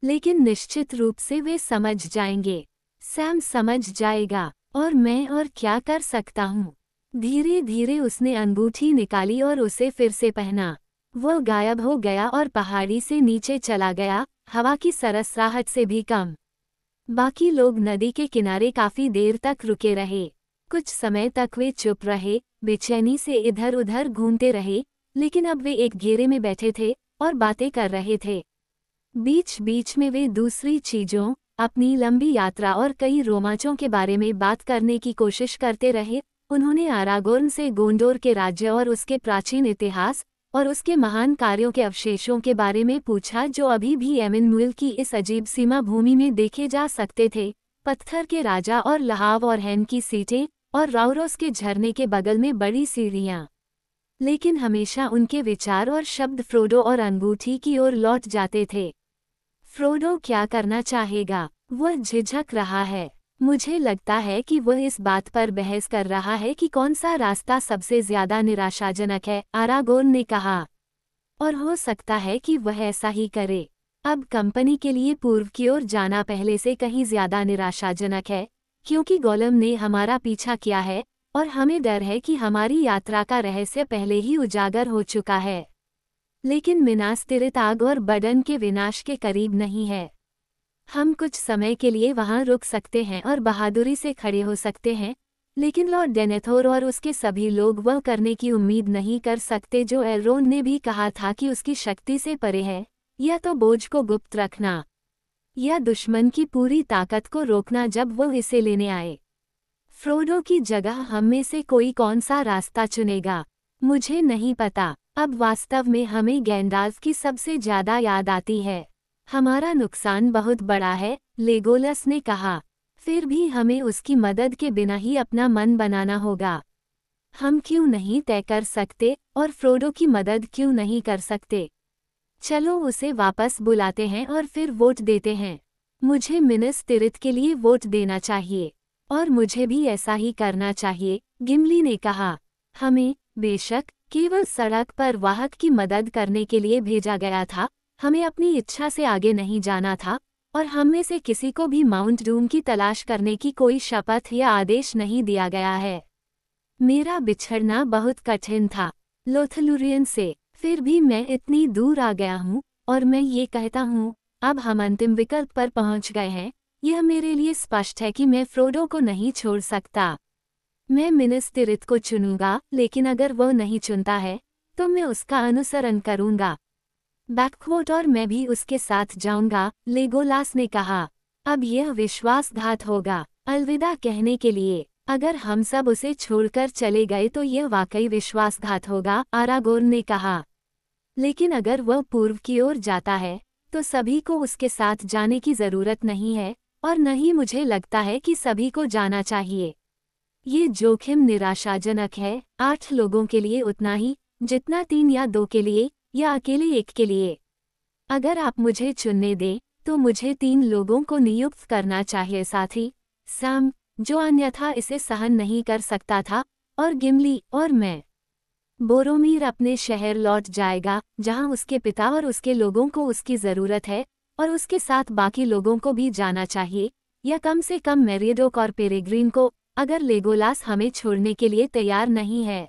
लेकिन निश्चित रूप से वे समझ जाएंगे। सैम समझ जाएगा, और मैं और क्या कर सकता हूँ? धीरे धीरे उसने अंगूठी निकाली और उसे फिर से पहना। वह गायब हो गया और पहाड़ी से नीचे चला गया, हवा की सरसराहट से भी कम। बाकी लोग नदी के किनारे काफी देर तक रुके रहे। कुछ समय तक वे चुप रहे, बेचैनी से इधर उधर घूमते रहे, लेकिन अब वे एक घेरे में बैठे थे और बातें कर रहे थे। बीच बीच में वे दूसरी चीजों, अपनी लंबी यात्रा और कई रोमांचों के बारे में बात करने की कोशिश करते रहे। उन्होंने आरागोर्न से गोंडोर के राज्य और उसके प्राचीन इतिहास और उसके महान कार्यों के अवशेषों के बारे में पूछा जो अभी भी एमिनमुल की इस अजीब सीमा भूमि में देखे जा सकते थे। पत्थर के राजा और लहाव और हैन की सीटें और राउरोस के झरने के बगल में बड़ी सीढ़ियां। लेकिन हमेशा उनके विचार और शब्द फ्रोडो और अंगूठी की ओर लौट जाते थे। फ्रोडो क्या करना चाहेगा? वह झिझक रहा है। मुझे लगता है कि वह इस बात पर बहस कर रहा है कि कौन सा रास्ता सबसे ज्यादा निराशाजनक है, आरागोर्न ने कहा। और हो सकता है कि वह ऐसा ही करे। अब कंपनी के लिए पूर्व की ओर जाना पहले से कहीं ज्यादा निराशाजनक है, क्योंकि गोलम ने हमारा पीछा किया है और हमें डर है कि हमारी यात्रा का रहस्य पहले ही उजागर हो चुका है। लेकिन मिनास तिरित आग और बडन के विनाश के करीब नहीं है। हम कुछ समय के लिए वहां रुक सकते हैं और बहादुरी से खड़े हो सकते हैं, लेकिन लॉर्ड डेनेथोर और उसके सभी लोग वह करने की उम्मीद नहीं कर सकते जो एल्रोन ने भी कहा था कि उसकी शक्ति से परे है, या तो बोझ को गुप्त रखना या दुश्मन की पूरी ताकत को रोकना जब वह इसे लेने आए। फ्रोडो की जगह हम में से कोई कौन सा रास्ता चुनेगा, मुझे नहीं पता। अब वास्तव में हमें गैंडाल्फ की सबसे ज्यादा याद आती है। हमारा नुकसान बहुत बड़ा है, लेगोलस ने कहा। फिर भी हमें उसकी मदद के बिना ही अपना मन बनाना होगा। हम क्यों नहीं तय कर सकते और फ्रोडो की मदद क्यों नहीं कर सकते? चलो उसे वापस बुलाते हैं और फिर वोट देते हैं। मुझे मिनस तिरित के लिए वोट देना चाहिए, और मुझे भी ऐसा ही करना चाहिए, गिमली ने कहा। हमें, बेशक, केवल सड़क पर वाहक की मदद करने के लिए भेजा गया था। हमें अपनी इच्छा से आगे नहीं जाना था, और हम में से किसी को भी माउंट डूम की तलाश करने की कोई शपथ या आदेश नहीं दिया गया है। मेरा बिछड़ना बहुत कठिन था लोथलुरियन से, फिर भी मैं इतनी दूर आ गया हूँ, और मैं ये कहता हूँ, अब हम अंतिम विकल्प पर पहुँच गए हैं। यह मेरे लिए स्पष्ट है कि मैं फ्रोडो को नहीं छोड़ सकता। मैं मिनस तिरित को चुनूंगा, लेकिन अगर वह नहीं चुनता है तो मैं उसका अनुसरण करूंगा। बैकवोट और मैं भी उसके साथ जाऊंगा, लेगोलास ने कहा। अब यह विश्वासघात होगा अलविदा कहने के लिए। अगर हम सब उसे छोड़कर चले गए तो यह वाकई विश्वासघात होगा, आरागोर्न ने कहा। लेकिन अगर वह पूर्व की ओर जाता है तो सभी को उसके साथ जाने की जरूरत नहीं है, और न ही मुझे लगता है कि सभी को जाना चाहिए। ये जोखिम निराशाजनक है, 8 लोगों के लिए उतना ही जितना 3 या 2 के लिए, या अकेले 1 के लिए। अगर आप मुझे चुनने दें तो मुझे 3 लोगों को नियुक्त करना चाहिए, साथी सैम, जो अन्यथा इसे सहन नहीं कर सकता था, और गिमली और मैं। बोरोमीर अपने शहर लौट जाएगा जहां उसके पिता और उसके लोगों को उसकी जरूरत है, और उसके साथ बाकी लोगों को भी जाना चाहिए, या कम से कम मेरिडोक और पेरेग्रीन को, अगर लेगोलास हमें छोड़ने के लिए तैयार नहीं है।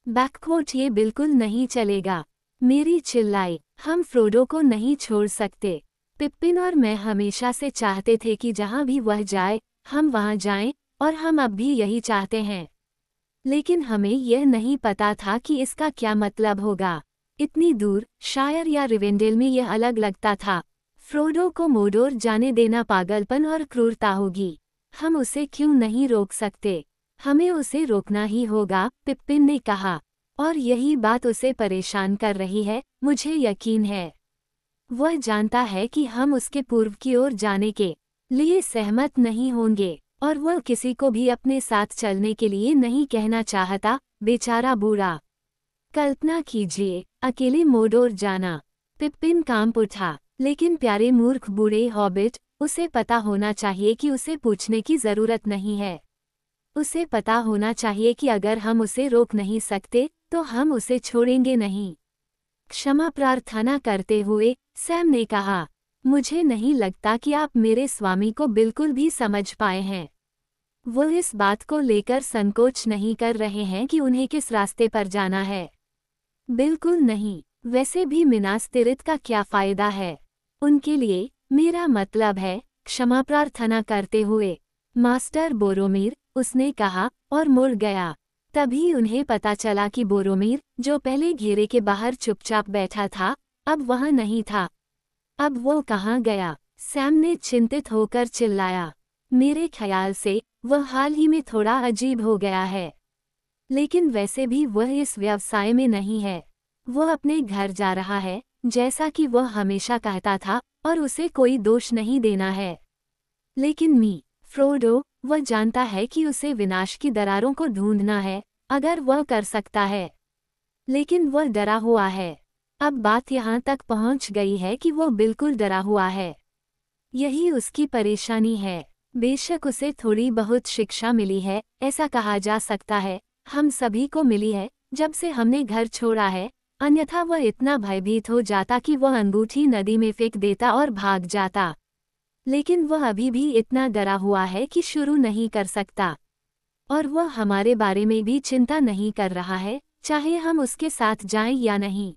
बैकवोट ये बिल्कुल नहीं चलेगा, मेरी चिल्लाई। हम फ्रोडो को नहीं छोड़ सकते। पिप्पिन और मैं हमेशा से चाहते थे कि जहां भी वह जाए हम वहां जाएं, और हम अब भी यही चाहते हैं। लेकिन हमें यह नहीं पता था कि इसका क्या मतलब होगा। इतनी दूर, शायर या रिवेंडेल में यह अलग लगता था। फ्रोडो को मोडोर जाने देना पागलपन और क्रूरता होगी। हम उसे क्यों नहीं रोक सकते? हमें उसे रोकना ही होगा, पिप्पिन ने कहा। और यही बात उसे परेशान कर रही है, मुझे यकीन है। वह जानता है कि हम उसके पूर्व की ओर जाने के लिए सहमत नहीं होंगे, और वह किसी को भी अपने साथ चलने के लिए नहीं कहना चाहता, बेचारा बूढ़ा। कल्पना कीजिए, अकेले मोडोर जाना। पिप्पिन कांप उठा। लेकिन प्यारे मूर्ख बूढ़े हॉबिट, उसे पता होना चाहिए कि उसे पूछने की जरूरत नहीं है। उसे पता होना चाहिए कि अगर हम उसे रोक नहीं सकते तो हम उसे छोड़ेंगे नहीं। क्षमा प्रार्थना करते हुए सैम ने कहा, मुझे नहीं लगता कि आप मेरे स्वामी को बिल्कुल भी समझ पाए हैं। वो इस बात को लेकर संकोच नहीं कर रहे हैं कि उन्हें किस रास्ते पर जाना है। बिल्कुल नहीं। वैसे भी मिनास तिरित का क्या फायदा है उनके लिए? मेरा मतलब है, क्षमा प्रार्थना करते हुए मास्टर बोरोमीर, उसने कहा और मुड़ गया। तभी उन्हें पता चला कि बोरोमीर, जो पहले घेरे के बाहर चुपचाप बैठा था, अब वहां नहीं था। अब वो कहाँ गया? सैम ने चिंतित होकर चिल्लाया। मेरे ख्याल से वह हाल ही में थोड़ा अजीब हो गया है। लेकिन वैसे भी वह इस व्यवसाय में नहीं है। वह अपने घर जा रहा है, जैसा कि वह हमेशा कहता था, और उसे कोई दोष नहीं देना है। लेकिन फ्रोडो, वह जानता है कि उसे विनाश की दरारों को ढूंढना है, अगर वह कर सकता है। लेकिन वह डरा हुआ है। अब बात यहाँ तक पहुँच गई है कि वह बिल्कुल डरा हुआ है। यही उसकी परेशानी है। बेशक उसे थोड़ी बहुत शिक्षा मिली है, ऐसा कहा जा सकता है, हम सभी को मिली है, जब से हमने घर छोड़ा है। अन्यथा वह इतना भयभीत हो जाता कि वह अंगूठी नदी में फेंक देता और भाग जाता। लेकिन वह अभी भी इतना डरा हुआ है कि शुरू नहीं कर सकता। और वह हमारे बारे में भी चिंता नहीं कर रहा है, चाहे हम उसके साथ जाएं या नहीं।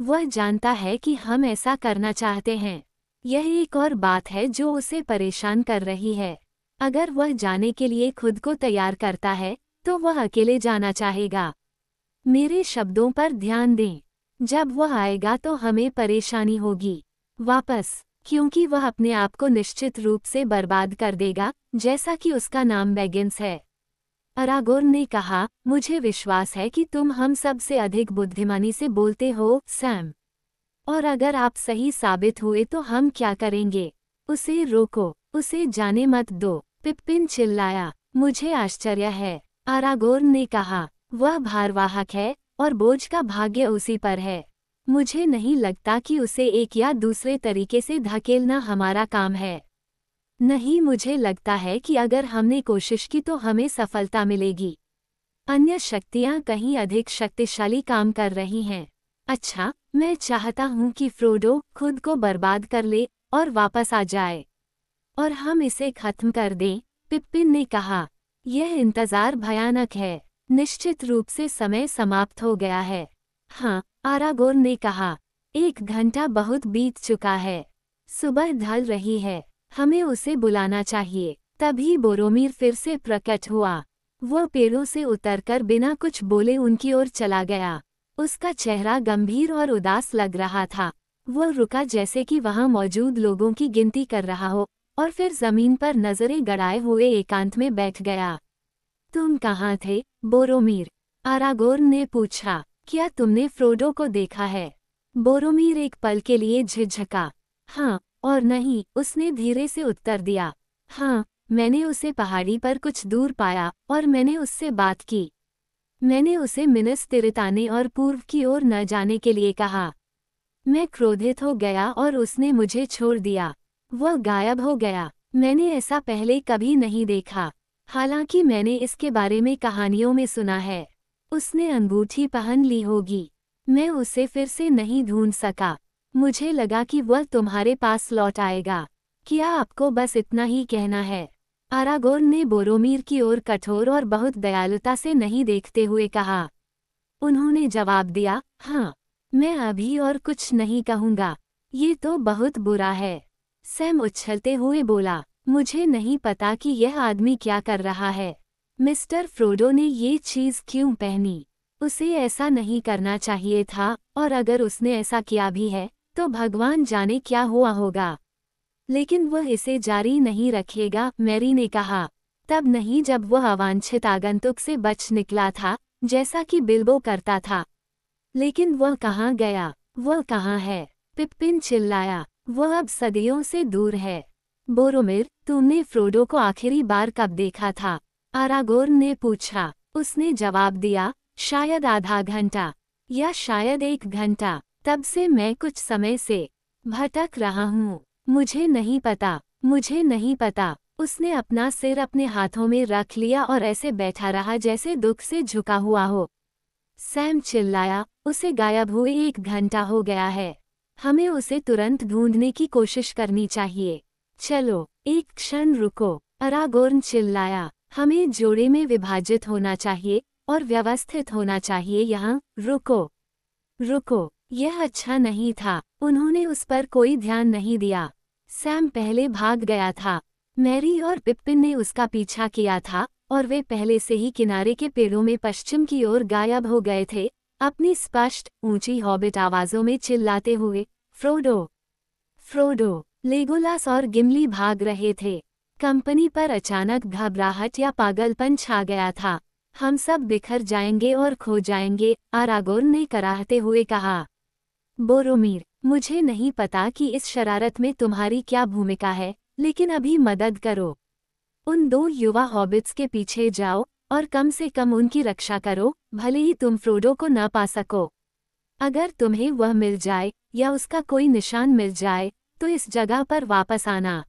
वह जानता है कि हम ऐसा करना चाहते हैं। यह एक और बात है जो उसे परेशान कर रही है। अगर वह जाने के लिए खुद को तैयार करता है, तो वह अकेले जाना चाहेगा। मेरे शब्दों पर ध्यान दें। जब वह आएगा तो हमें परेशानी होगी वापस, क्योंकि वह अपने आप को निश्चित रूप से बर्बाद कर देगा, जैसा कि उसका नाम बैगिंस है। अरागोर्न ने कहा, मुझे विश्वास है कि तुम हम सब से अधिक बुद्धिमानी से बोलते हो, सैम। और अगर आप सही साबित हुए तो हम क्या करेंगे? उसे रोको, उसे जाने मत दो, पिप्पिन चिल्लाया। मुझे आश्चर्य है, अरागोर्न ने कहा। वह भारवाहक है, और बोझ का भाग्य उसी पर है। मुझे नहीं लगता कि उसे एक या दूसरे तरीके से धकेलना हमारा काम है। नहीं, मुझे लगता है कि अगर हमने कोशिश की तो हमें सफलता मिलेगी। अन्य शक्तियाँ कहीं अधिक शक्तिशाली काम कर रही हैं। अच्छा, मैं चाहता हूँ कि फ्रोडो खुद को बर्बाद कर ले और वापस आ जाए। और हम इसे खत्म कर दें, पिप्पिन ने कहा। यह इंतजार भयानक है। निश्चित रूप से समय समाप्त हो गया है। हाँ, आरागोर्न ने कहा। 1 घंटा बहुत बीत चुका है। सुबह ढल रही है। हमें उसे बुलाना चाहिए। तभी बोरोमीर फिर से प्रकट हुआ। वह पेड़ों से उतरकर बिना कुछ बोले उनकी ओर चला गया। उसका चेहरा गंभीर और उदास लग रहा था। वह रुका जैसे कि वहां मौजूद लोगों की गिनती कर रहा हो, और फिर जमीन पर नजरें गड़ाए हुए एकांत में बैठ गया। तुम कहाँ थे, बोरोमीर? आरागोर्न ने पूछा। क्या तुमने फ्रोडो को देखा है? बोरोमीर एक पल के लिए झिझका। हाँ और नहीं, उसने धीरे से उत्तर दिया। हाँ, मैंने उसे पहाड़ी पर कुछ दूर पाया और मैंने उससे बात की। मैंने उसे मिनस तिरित आने और पूर्व की ओर न जाने के लिए कहा। मैं क्रोधित हो गया और उसने मुझे छोड़ दिया। वह गायब हो गया। मैंने ऐसा पहले कभी नहीं देखा। हालांकि मैंने इसके बारे में कहानियों में सुना है। उसने अंगूठी पहन ली होगी। मैं उसे फिर से नहीं ढूंढ सका। मुझे लगा कि वह तुम्हारे पास लौट आएगा। क्या आपको बस इतना ही कहना है? आरागोर्न ने बोरोमीर की ओर कठोर और बहुत दयालुता से नहीं देखते हुए कहा। उन्होंने जवाब दिया, हाँ, मैं अभी और कुछ नहीं कहूँगा। ये तो बहुत बुरा है। सैम उछलते हुए बोला, मुझे नहीं पता कि यह आदमी क्या कर रहा है। मिस्टर फ्रोडो ने ये चीज़ क्यों पहनी? उसे ऐसा नहीं करना चाहिए था, और अगर उसने ऐसा किया भी है, तो भगवान जाने क्या हुआ होगा। लेकिन वह इसे जारी नहीं रखेगा, मैरी ने कहा। तब नहीं जब वह अवांछित आगंतुक से बच निकला था, जैसा कि बिल्बो करता था। लेकिन वह कहाँ गया? वह कहाँ है? पिप्पिन चिल्लाया। वह अब सदियों से दूर है। बोरोमिर, तुमने फ्रोडो को आखिरी बार कब देखा था? आरागोर्न ने पूछा। उसने जवाब दिया, शायद आधा घंटा या शायद 1 घंटा। तब से मैं कुछ समय से भटक रहा हूँ। मुझे नहीं पता, मुझे नहीं पता। उसने अपना सिर अपने हाथों में रख लिया और ऐसे बैठा रहा जैसे दुख से झुका हुआ हो। सैम चिल्लाया, उसे गायब हुए 1 घंटा हो गया है। हमें उसे तुरंत ढूंढने की कोशिश करनी चाहिए। चलो, एक क्षण रुको, अरागोर्न चिल्लाया। हमें जोड़े में विभाजित होना चाहिए और व्यवस्थित होना चाहिए। यहाँ रुको, रुको। यह अच्छा नहीं था। उन्होंने उस पर कोई ध्यान नहीं दिया। सैम पहले भाग गया था। मैरी और पिप्पिन ने उसका पीछा किया था और वे पहले से ही किनारे के पेड़ों में पश्चिम की ओर गायब हो गए थे, अपनी स्पष्ट ऊंची हॉबिट आवाजों में चिल्लाते हुए, फ्रोडो, फ्रोडो। लेगोलास और गिमली भाग रहे थे। कंपनी पर अचानक घबराहट या पागलपन छा गया था। हम सब बिखर जाएंगे और खो जाएंगे, आरागोर्न ने कराहते हुए कहा। बोरोमीर, मुझे नहीं पता कि इस शरारत में तुम्हारी क्या भूमिका है, लेकिन अभी मदद करो। उन 2 युवा हॉबिट्स के पीछे जाओ और कम से कम उनकी रक्षा करो, भले ही तुम फ्रोडो को न पा सको। अगर तुम्हें वह मिल जाए या उसका कोई निशान मिल जाए, तो इस जगह पर वापस आना।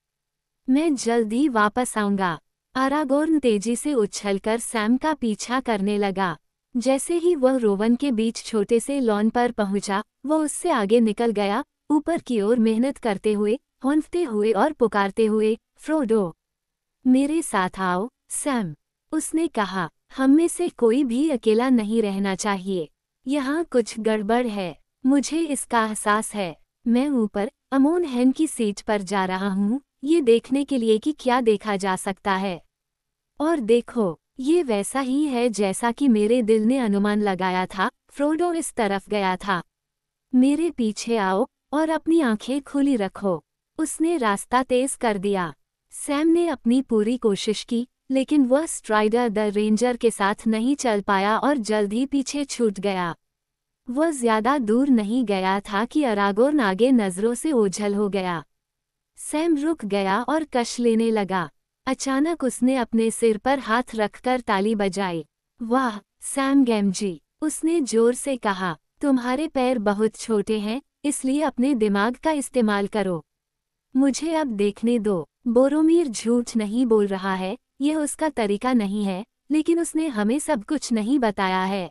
मैं जल्द ही वापस आऊंगा। आरागोर्न तेजी से उछलकर सैम का पीछा करने लगा। जैसे ही वह रोवन के बीच छोटे से लॉन पर पहुंचा, वह उससे आगे निकल गया, ऊपर की ओर मेहनत करते हुए, हौंफते हुए और पुकारते हुए, फ्रोडो, मेरे साथ आओ, सैम। उसने कहा, हम में से कोई भी अकेला नहीं रहना चाहिए। यहाँ कुछ गड़बड़ है। मुझे इसका एहसास है। मैं ऊपर अमोन हैन की सीट पर जा रहा हूँ, ये देखने के लिए कि क्या देखा जा सकता है। और देखो, ये वैसा ही है जैसा कि मेरे दिल ने अनुमान लगाया था। फ्रोडो इस तरफ गया था। मेरे पीछे आओ और अपनी आंखें खुली रखो। उसने रास्ता तेज कर दिया। सैम ने अपनी पूरी कोशिश की, लेकिन वह स्ट्राइडर द रेंजर के साथ नहीं चल पाया और जल्द ही पीछे छूट गया। वह ज्यादा दूर नहीं गया था कि अरागोर्न आगे नजरों से ओझल हो गया। सैम रुक गया और कश लेने लगा। अचानक उसने अपने सिर पर हाथ रखकर ताली बजाई। वाह, सैम गैमजी, उसने जोर से कहा, तुम्हारे पैर बहुत छोटे हैं, इसलिए अपने दिमाग का इस्तेमाल करो। मुझे अब देखने दो। बोरोमीर झूठ नहीं बोल रहा है, यह उसका तरीका नहीं है, लेकिन उसने हमें सब कुछ नहीं बताया है।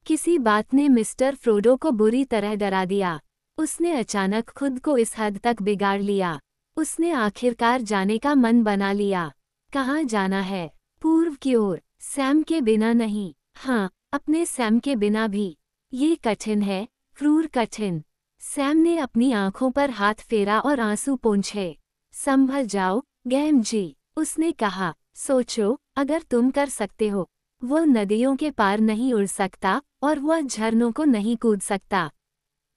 किसी बात ने मिस्टर फ्रोडो को बुरी तरह डरा दिया। उसने अचानक खुद को इस हद तक बिगाड़ लिया। उसने आखिरकार जाने का मन बना लिया। कहाँ जाना है? पूर्व की ओर। सैम के बिना नहीं। हाँ, अपने सैम के बिना भी। ये कठिन है, क्रूर कठिन। सैम ने अपनी आंखों पर हाथ फेरा और आंसू पोंछे। संभल जाओ, गैम जी, उसने कहा। सोचो, अगर तुम कर सकते हो। वह नदियों के पार नहीं उड़ सकता और वह झरनों को नहीं कूद सकता।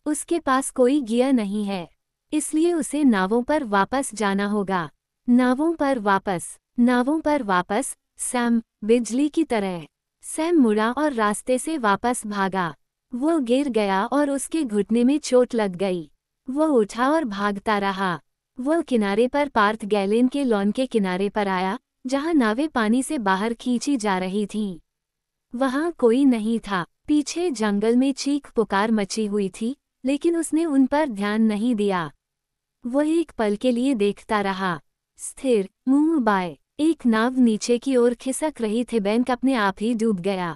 उसके पास कोई गियर नहीं है, इसलिए उसे नावों पर वापस जाना होगा। नावों पर वापस, नावों पर वापस, सैम, बिजली की तरह। सैम मुड़ा और रास्ते से वापस भागा। वो गिर गया और उसके घुटने में चोट लग गई। वह उठा और भागता रहा। वह किनारे पर पार्थ गैलेन के लॉन के किनारे पर आया, जहां नावें पानी से बाहर खींची जा रही थीं। वहां कोई नहीं था। पीछे जंगल में चीख पुकार मची हुई थी, लेकिन उसने उन पर ध्यान नहीं दिया। वह एक पल के लिए देखता रहा, स्थिर, मुंह बाएं। एक नाव नीचे की ओर खिसक रही थी। बैंक अपने आप ही डूब गया।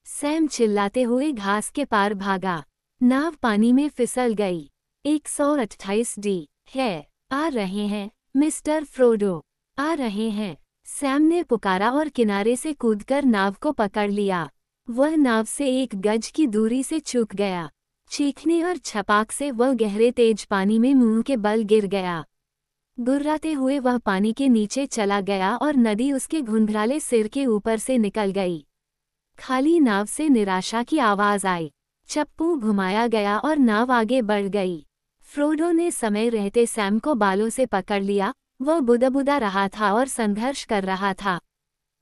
सैम चिल्लाते हुए घास के पार भागा। नाव पानी में फिसल गई। 128 डी है। आ रहे हैं, मिस्टर फ्रोडो, आ रहे हैं। सैम ने पुकारा और किनारे से कूदकर नाव को पकड़ लिया। वह नाव से 1 गज की दूरी से चूक गया। चीखने और छपाक से वह गहरे तेज पानी में मुंह के बल गिर गया। गुर्राते हुए वह पानी के नीचे चला गया और नदी उसके घुंघराले सिर के ऊपर से निकल गई। खाली नाव से निराशा की आवाज आई। चप्पू घुमाया गया और नाव आगे बढ़ गई। फ्रोडो ने समय रहते सैम को बालों से पकड़ लिया। वह बुदबुदा रहा था और संघर्ष कर रहा था।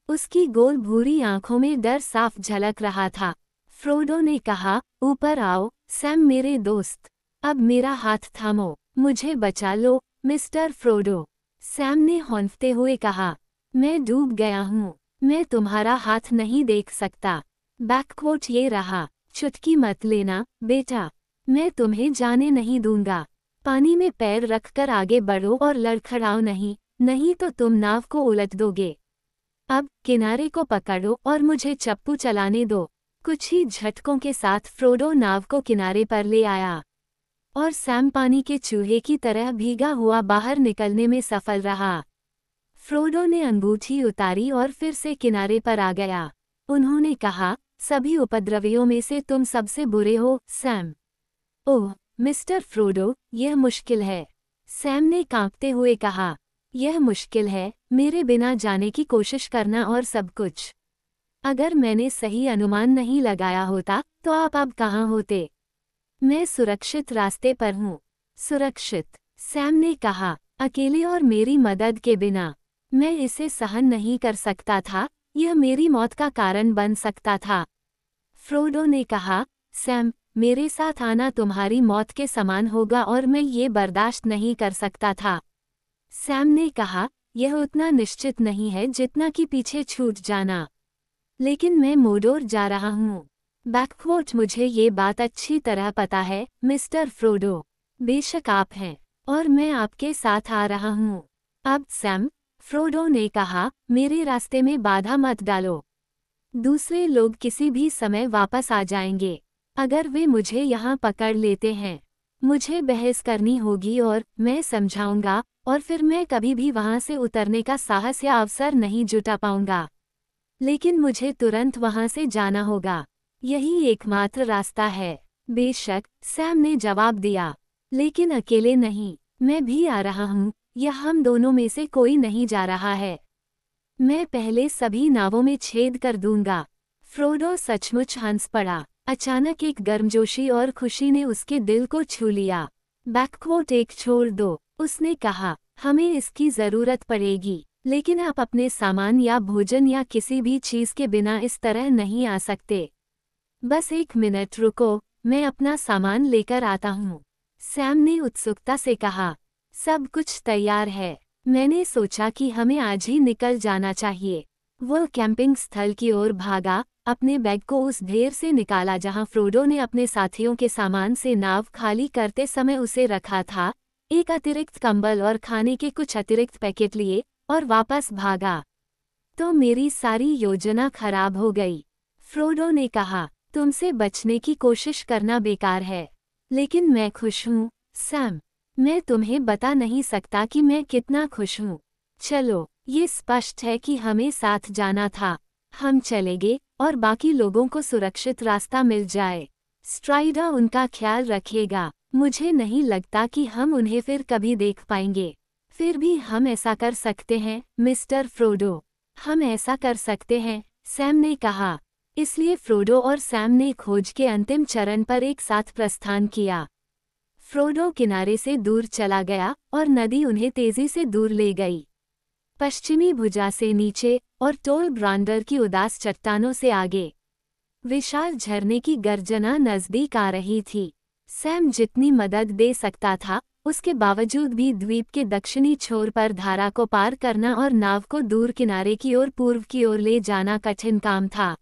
उसकी गोल भूरी आंखों में डर साफ झलक रहा था। फ्रोडो ने कहा, ऊपर आओ सैम मेरे दोस्त। अब मेरा हाथ थामो, मुझे बचा लो मिस्टर फ्रोडो। सैम ने हौंफते हुए कहा, मैं डूब गया हूँ, मैं तुम्हारा हाथ नहीं देख सकता। बैककोट ये रहा, चुटकी मत लेना बेटा, मैं तुम्हें जाने नहीं दूंगा। पानी में पैर रखकर आगे बढ़ो और लड़खड़ाओ नहीं, नहीं तो तुम नाव को उलट दोगे। अब किनारे को पकड़ो और मुझे चप्पू चलाने दो। कुछ ही झटकों के साथ फ्रोडो नाव को किनारे पर ले आया और सैम पानी के चूहे की तरह भीगा हुआ बाहर निकलने में सफल रहा। फ्रोडो ने अंगूठी उतारी और फिर से किनारे पर आ गया। उन्होंने कहा, सभी उपद्रवियों में से तुम सबसे बुरे हो सैम। ओह मिस्टर फ्रोडो, यह मुश्किल है, सैम ने कांपते हुए कहा। यह मुश्किल है, मेरे बिना जाने की कोशिश करना और सब कुछ। अगर मैंने सही अनुमान नहीं लगाया होता तो आप अब कहाँ होते? मैं सुरक्षित रास्ते पर हूँ। सुरक्षित, सैम ने कहा, अकेले और मेरी मदद के बिना। मैं इसे सहन नहीं कर सकता था, यह मेरी मौत का कारण बन सकता था। फ्रोडो ने कहा, सैम, मेरे साथ आना तुम्हारी मौत के समान होगा और मैं ये बर्दाश्त नहीं कर सकता था। सैम ने कहा, यह उतना निश्चित नहीं है जितना कि पीछे छूट जाना। लेकिन मैं मोडोर जा रहा हूँ। बैकवोट, मुझे ये बात अच्छी तरह पता है मिस्टर फ्रोडो। बेशक आप हैं, और मैं आपके साथ आ रहा हूँ। अब सैम, फ्रोडो ने कहा, मेरे रास्ते में बाधा मत डालो। दूसरे लोग किसी भी समय वापस आ जाएंगे। अगर वे मुझे यहाँ पकड़ लेते हैं, मुझे बहस करनी होगी और मैं समझाऊंगा, और फिर मैं कभी भी वहाँ से उतरने का साहस या अवसर नहीं जुटा पाऊंगा। लेकिन मुझे तुरंत वहाँ से जाना होगा, यही एकमात्र रास्ता है। बेशक, सैम ने जवाब दिया, लेकिन अकेले नहीं, मैं भी आ रहा हूँ, या हम दोनों में से कोई नहीं जा रहा है। मैं पहले सभी नावों में छेद कर दूंगा। फ्रोडो सचमुच हंस पड़ा। अचानक एक गर्मजोशी और खुशी ने उसके दिल को छू लिया। बैकवोट, एक छोड़ दो, उसने कहा, हमें इसकी जरूरत पड़ेगी, लेकिन आप अपने सामान या भोजन या किसी भी चीज के बिना इस तरह नहीं आ सकते। बस एक मिनट रुको, मैं अपना सामान लेकर आता हूँ। सैम ने उत्सुकता से कहा, सब कुछ तैयार है। मैंने सोचा कि हमें आज ही निकल जाना चाहिए। वह कैंपिंग स्थल की ओर भागा, अपने बैग को उस ढेर से निकाला जहां फ्रोडो ने अपने साथियों के सामान से नाव खाली करते समय उसे रखा था, एक अतिरिक्त कंबल और खाने के कुछ अतिरिक्त पैकेट लिए, और वापस भागा। तो मेरी सारी योजना खराब हो गई, फ्रोडो ने कहा। तुमसे बचने की कोशिश करना बेकार है, लेकिन मैं खुश हूँ सैम। मैं तुम्हें बता नहीं सकता कि मैं कितना खुश हूँ। चलो, ये स्पष्ट है कि हमें साथ जाना था। हम चलेंगे और बाकी लोगों को सुरक्षित रास्ता मिल जाए। स्ट्राइडा उनका ख्याल रखेगा। मुझे नहीं लगता कि हम उन्हें फिर कभी देख पाएंगे। फिर भी हम ऐसा कर सकते हैं मिस्टर फ्रोडो। हम ऐसा कर सकते हैं, सैम ने कहा। इसलिए फ्रोडो और सैम ने खोज के अंतिम चरण पर एक साथ प्रस्थान किया। फ्रोडो किनारे से दूर चला गया और नदी उन्हें तेजी से दूर ले गई। पश्चिमी भुजा से नीचे और टोल ब्रांडर की उदास चट्टानों से आगे विशाल झरने की गर्जना नजदीक आ रही थी। सैम जितनी मदद दे सकता था, उसके बावजूद भी द्वीप के दक्षिणी छोर पर धारा को पार करना और नाव को दूर किनारे की ओर पूर्व की ओर ले जाना कठिन काम था।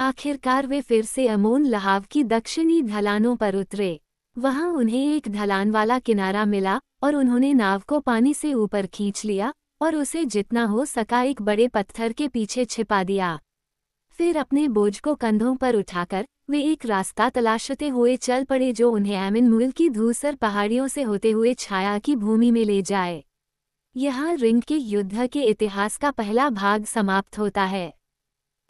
आखिरकार वे फिर से अमोन लहाव की दक्षिणी ढलानों पर उतरे। वहां उन्हें एक ढलान वाला किनारा मिला और उन्होंने नाव को पानी से ऊपर खींच लिया और उसे जितना हो सका एक बड़े पत्थर के पीछे छिपा दिया। फिर अपने बोझ को कंधों पर उठाकर वे एक रास्ता तलाशते हुए चल पड़े जो उन्हें एमिनमुल की धूसर पहाड़ियों से होते हुए छाया की भूमि में ले जाए। यहाँ रिंग के युद्ध के इतिहास का पहला भाग समाप्त होता है।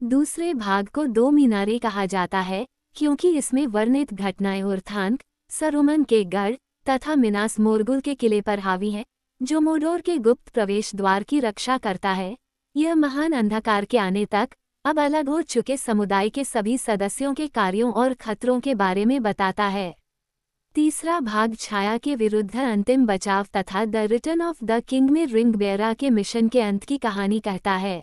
दूसरे भाग को दो मीनारे कहा जाता है, क्योंकि इसमें वर्णित घटनाएं उर्थांक, सरुमन के गढ़ तथा मिनास मोरगुल के किले पर हावी है, जो मोडोर के गुप्त प्रवेश द्वार की रक्षा करता है। यह महान अंधकार के आने तक अब अलग हो चुके समुदाय के सभी सदस्यों के कार्यों और खतरों के बारे में बताता है। तीसरा भाग छाया के विरुद्ध अंतिम बचाव तथा the return of the king में रिंग बेयरा के मिशन के अंत की कहानी कहता है।